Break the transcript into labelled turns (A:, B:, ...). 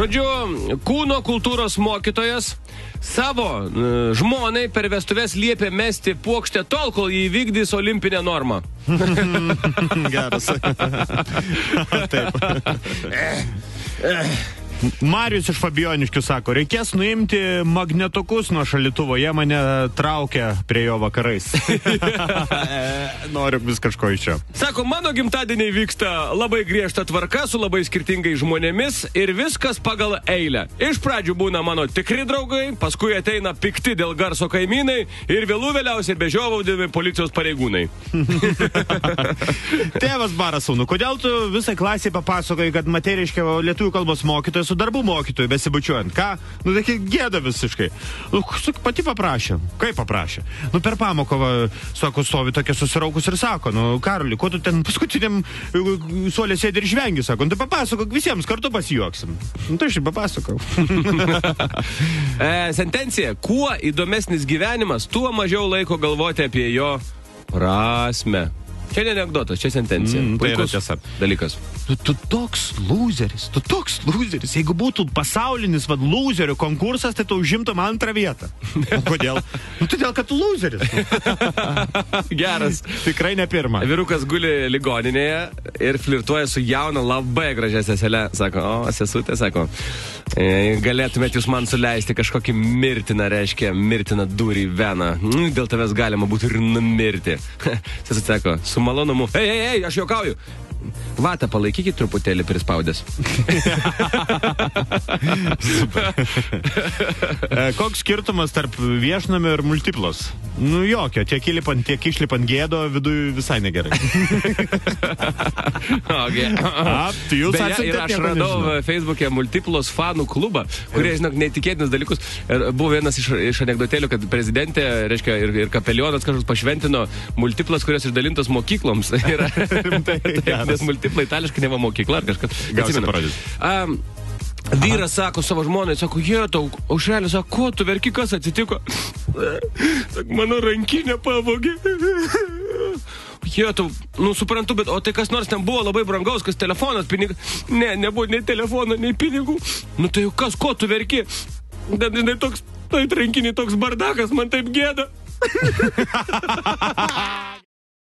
A: Žodžiu, kūno kultūros mokytojas savo žmonai per vestuves liepė mesti puokštę tol, kol jį įvykdys olimpinę normą.
B: Geras. Taip. Marius iš Fabioniškių sako, reikės nuimti magnetukus nuo šaldytuvo, jie mane traukia prie jo vakarais. Noriu vis kažko iš čia.
A: Sako, mano gimtadieniai vyksta labai griežta tvarka su labai skirtingais žmonėmis ir viskas pagal eilę. Iš pradžių būna mano tikri draugai, paskui ateina pikti dėl garso kaimynai ir vėliausiai bežiovaudami policijos pareigūnai.
B: Tėvas Baras Sūnų, kodėl tu visai klasiai papasakoji, kad matei, reiškia, lietuvių kalbos mokytojas su darbų mokytojų besibučiuojant? Ką? Nu, tai gėda visiškai. Nu, pati paprašė. Kaip paprašė? Nu, per pamoką, sako, stovi tokia susiraukus ir sako, nu, Karoli, ko tu ten paskutiniam suolė sėdi ir žvengi, sako, nu, tai papasakok visiems, kartu pasijuoksim. Nu, tai aš papasakau.
A: Sentencija. Kuo įdomesnis gyvenimas, tuo mažiau laiko galvoti apie jo prasmę. Čia ne anekdotas, čia sentencija.
B: Tai yra tiesa.
A: Dalykas.
B: Tu toks lūzeris. Jeigu būtų pasaulinis lūzerių konkursas, tai tu užimtum antrą vietą. O kodėl? Nu, todėl, kad tu lūzeris.
A: Geras.
B: Tikrai ne pirmą.
A: Vyrukas guli ligoninėje ir flirtuoja su jauna labai gražia seselė. Sako, o, sesutė, sako, galėtumėt jūs man suleisti kažkokį mirtiną dūrį į veną. Dėl tavęs galima būtų ir numirti. Sesutė sako, su malonumu. Ei, aš juokauju. Vatą palaikykit truputėlį prispaudęs.
B: Koks skirtumas tarp viešnamio ir multiplos? Nu jokio, tiek išlipant gėdo, viduje visai negerai.
A: Beje, ir aš radau Facebook'e multiplos fanų klubą, kurie, žinok, neįtikėtinis dalykus. Buvo vienas iš anekdotėlių, kad prezidentė, reiškia, ir kapelionas kažkoks pašventino multiplas, kurios išdalintos mokykloms. Nes multipla itališkai neva mokykla ar kažkas.
B: Gausi parodys.
A: Vyras sako savo žmonai, sako, tau, aušrelė, sako, ko tu verki, kas atsitiko? Sako, mano rankinė pavogė. Tau, nu suprantu, bet o tai kas nors ten buvo labai brangaus, kas telefonas, pinigai. Ne, nebuvo nei telefono, nei pinigų. Nu tai kas, ko tu verki? Tai rankinė toks bardakas, man taip gėda.